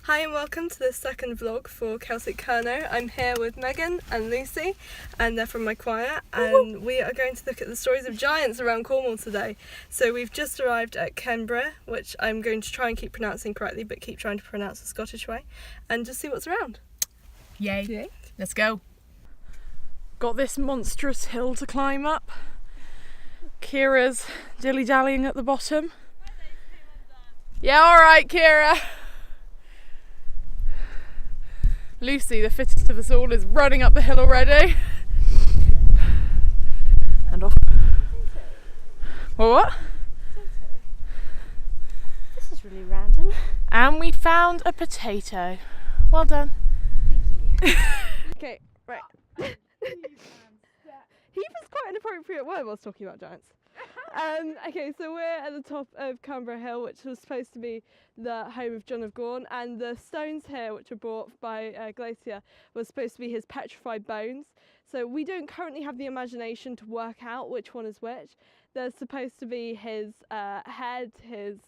Hi and welcome to the second vlog for Celtic Kernow. I'm here with Megan and Lucy and they're from my choir, and we are going to look at the stories of giants around Cornwall today. So we've just arrived at Carn Brea, which I'm going to try and keep pronouncing correctly but keep trying to pronounce the Scottish way, and just see what's around. Yay. Yay. Let's go. Got this monstrous hill to climb up. Kira's dilly-dallying at the bottom. Yeah, alright Kira. Lucy, the fittest of us all, is running up the hill already. And off. What? This is really random. And we found a potato. Well done. Thank you. Okay, right. Heap is quite an appropriate word whilst talking about giants. Okay, so we're at the top of Carn Brea Hill, which was supposed to be the home of John of Gaunt, and the stones here, which were brought by Glacier, was supposed to be his petrified bones. So we don't currently have the imagination to work out which one is which. There's supposed to be his head, his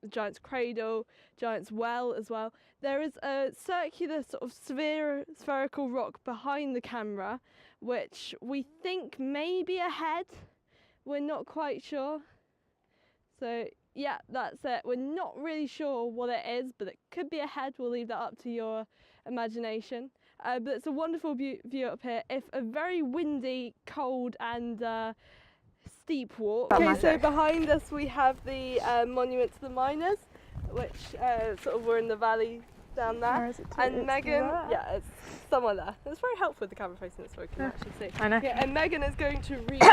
giant's cradle, giant's well as well. There is a circular sort of spherical rock behind the camera, which we think may be a head. We're not quite sure. So yeah, that's it. We're not really sure what it is, but it could be a head. We'll leave that up to your imagination. But it's a wonderful view up here. If a very windy, cold and steep walk. Okay, so behind us we have the monument to the miners, which sort of we're in the valley down there. Where is it? And Megan, yeah, it's somewhere there. It's very helpful with the camera facing this way, we can actually see. I know. Yeah, and Megan is going to read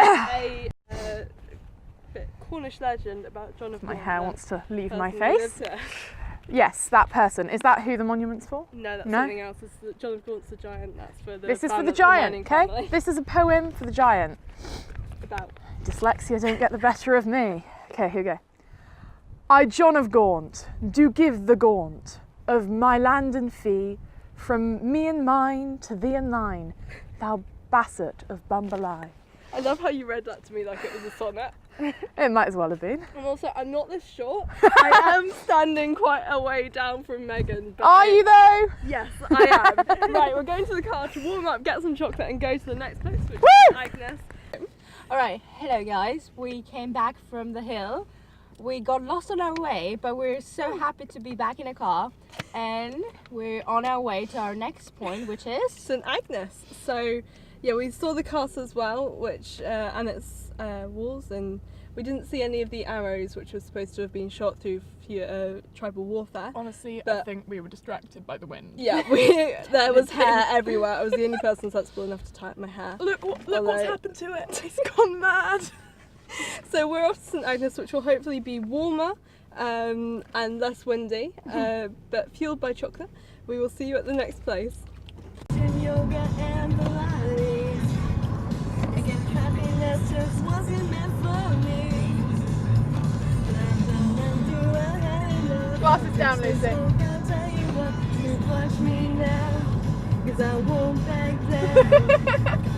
a bit Cornish legend about John of Gaunt. My hair wants to leave my person who face. lived here. Yes, that person. Is that who the monument's for? No, that's No? something else. It's the John of Gaunt's the giant. That's for the. This is for band the of giant, mining okay? family. This is a poem for the giant. About. Dyslexia don't get the better of me. Okay, here we go. I, John of Gaunt, do give the gaunt of my land and fee, from me and mine to thee and thine, thou basset of Bumbalai. I love how you read that to me like it was a sonnet. It might as well have been. And also, I'm not this short. I am standing quite a way down from Megan. But Are you though? Yes, I am. Right, we're going to the car to warm up, get some chocolate and go to the next place, which Woo! is Agnes. Alright, hello guys. We came back from the hill. We got lost on our way, but we're so happy to be back in a car. And we're on our way to our next point, which is St Agnes. So, yeah, we saw the castle as well, which and its walls, and we didn't see any of the arrows, which were supposed to have been shot through tribal warfare. Honestly, I But- think we were distracted by the wind. Yeah, there was hair everywhere. I was the only person sensible enough to tie up my hair. Look what's Although- happened to it. It's gone mad. So we're off to St Agnes, which will hopefully be warmer and less windy, but fueled by chocolate. We will see you at the next place. Yoga and Pilates. Again, happiness just wasn't meant for me. Glasses down, Lucy. I'll tell you what, you watch me now, 'cause I won't back down.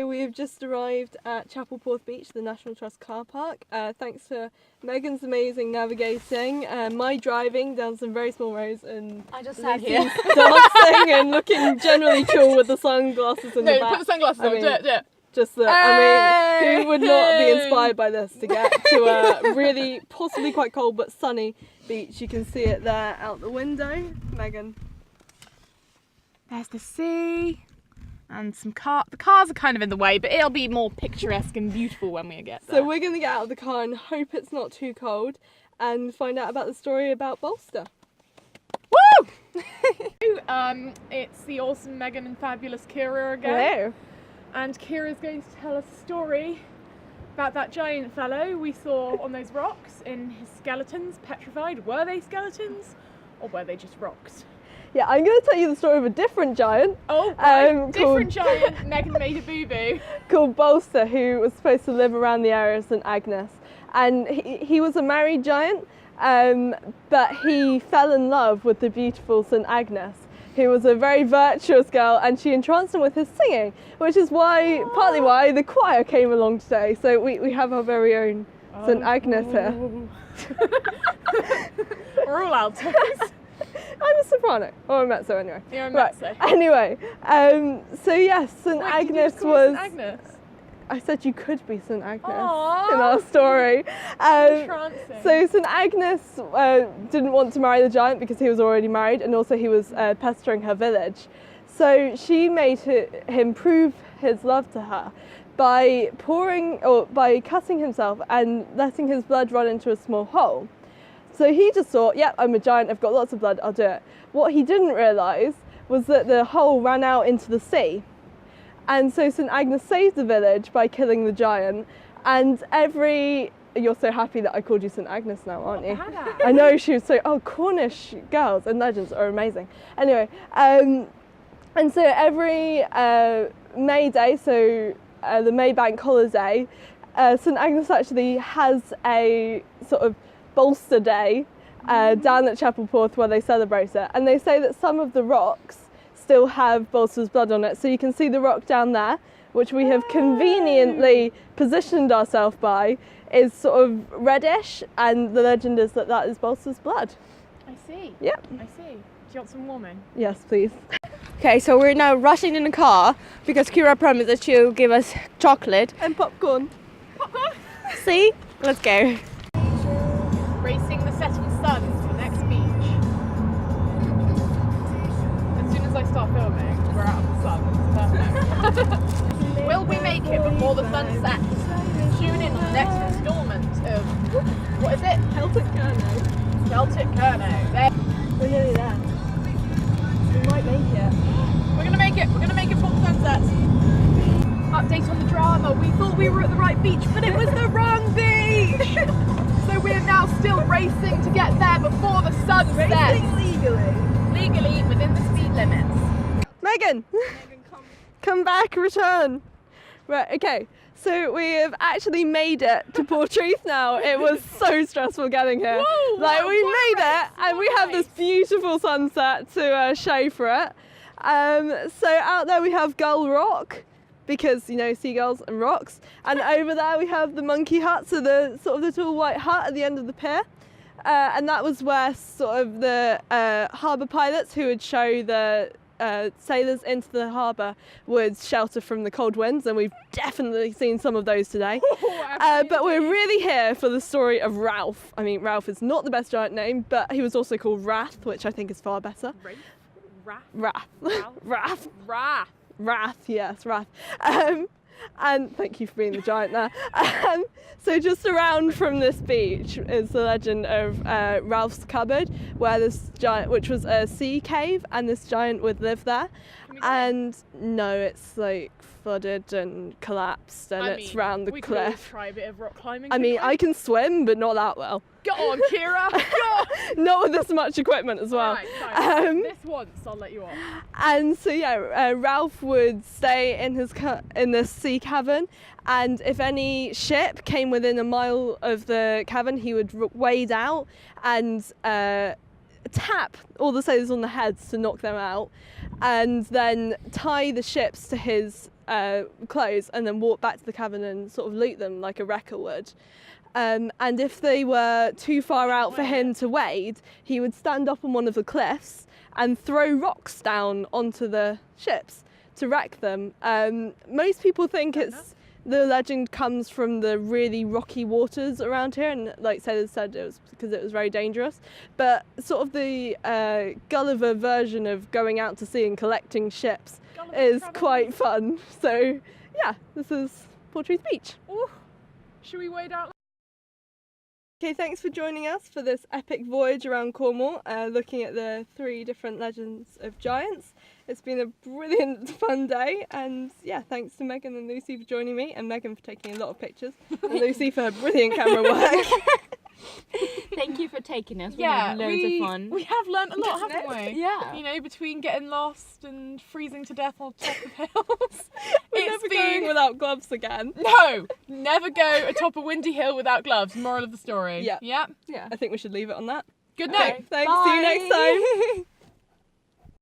We have just arrived at Porth Beach, the National Trust car park. Thanks to Megan's amazing navigating, my driving down some very small roads, and I just sat here. dancing and looking generally cool with the sunglasses in the back. Put the sunglasses I on, mean, do it. Just that, I mean, who would not be inspired by this to get to a really, possibly quite cold but sunny beach? You can see it there out the window. Megan. There's the sea. And some the cars are kind of in the way, but it'll be more picturesque and beautiful when we get there. So we're going to get out of the car and hope it's not too cold and find out about the story about Bolster. Woo! It's the awesome Megan and fabulous Kira again. Hello. And Kira's going to tell us a story about that giant fellow we saw on those rocks in his skeletons, petrified. Were they skeletons or were they just rocks? Yeah, I'm going to tell you the story of a different giant. Oh, right. Called- Different giant. Megan made a boo-boo. Called Bolster, who was supposed to live around the area of St Agnes. And he was a married giant, but he fell in love with the beautiful St St who was a very virtuous girl, and she entranced him with his singing, which is why, partly why the choir came along today. So we have our very own St Agnes here. We're all altos. I'm a soprano, or a mezzo anyway. You're a Right. mezzo. Anyway, so yes, St Wait, Agnes did you just call was. St. Agnes? I said you could be St Agnes Aww. in our story. Entrancing. So St Agnes didn't want to marry the giant because he was already married, and also he was pestering her village. So she made him prove his love to her by cutting himself and letting his blood run into a small hole. So he just thought, yep, I'm a giant, I've got lots of blood, I'll do it. What he didn't realise was that the hole ran out into the sea. And so St Agnes saved the village by killing the giant. And you're so happy that I called you St Agnes now, aren't you? I know, she was Cornish girls and legends are amazing. Anyway, and so every May Day, so the May Bank holiday, St Agnes actually has a sort of bolster day down at Chapel Porth where they celebrate it. And they say that some of the rocks still have Bolster's blood on it. So you can see the rock down there, which we have conveniently positioned ourselves by, is sort of reddish, and the legend is that that is Bolster's blood. I see. Yep. I see. Do you want some warming? Yes, please. Okay, so we're now rushing in the car because Kira promised that she'll give us chocolate. And popcorn. Popcorn? See? Let's go. Racing the setting sun to the next beach. As soon as I start filming, we're out of the sun. It's perfect. Will we make it before the sun sets? Tune in to the next instalment of, what is it? Celtic Kernow. Celtic Kernow. There. We're nearly there. We might make it. We're gonna make it. We're gonna make it before the sun sets. Update on the drama. We thought we were at the right beach, but it was the wrong beach. So we're now still racing to get there before the sun sets. Racing legally. Legally within the speed limits. Megan, come back, return. Right, okay. So we have actually made it to Portreath now. It was so stressful getting here. Whoa, like wow, we what made a race, it, and we what a have this race. beautiful sunset to show for it. So out there we have Gull Rock, because you know seagulls and rocks, and over there we have the monkey hut, so the sort of little white hut at the end of the pier. And that was where sort of the harbour pilots who would show the sailors into the harbour would shelter from the cold winds, and we've definitely seen some of those today. But we're really here for the story of Ralph. I mean, Ralph is not the best giant name, but he was also called Wrath, which I think is far better. Wrath. Wrath. Wrath, yes, Wrath. And thank you for being the giant there. So just around from this beach is the legend of Ralph's cupboard, where this giant, which was a sea cave, and this giant would live there. And no, it's like flooded and collapsed, and it's round the we could always cliff. try a bit of rock climbing. I mean, I can swim, but not that well. Go on, Kira. Go on. Not with this much equipment as well. Right, fine. This once, I'll let you off. And so yeah, Ralph would stay in in this sea cavern, and if any ship came within a mile of the cavern, he would wade out and tap all the sailors on the heads to knock them out, and then tie the ships to his clothes, and then walk back to the cavern and sort of loot them like a wrecker would. And if they were too far out for him to wade, he would stand up on one of the cliffs and throw rocks down onto the ships to wreck them. Most people think the legend comes from the really rocky waters around here, and like sailors said, it was because it was very dangerous. But sort of the Gulliver version of going out to sea and collecting ships is quite fun. So yeah, this is Portreath Beach. Ooh. Should we wade out? Okay, thanks for joining us for this epic voyage around Cornwall, looking at the 3 different legends of giants. It's been a brilliant, fun day, and yeah, thanks to Megan and Lucy for joining me, and Megan for taking a lot of pictures, and Lucy for her brilliant camera work. Thank you for taking us. We Yeah, had loads of fun. We have learnt a lot, haven't we? Yeah. You know, between getting lost and freezing to death on top of hills. We're never going without gloves again. No! Never go atop a windy hill without gloves. Moral of the story. Yeah. Yeah. I think we should leave it on that. Good night. Okay, thanks, see you next time.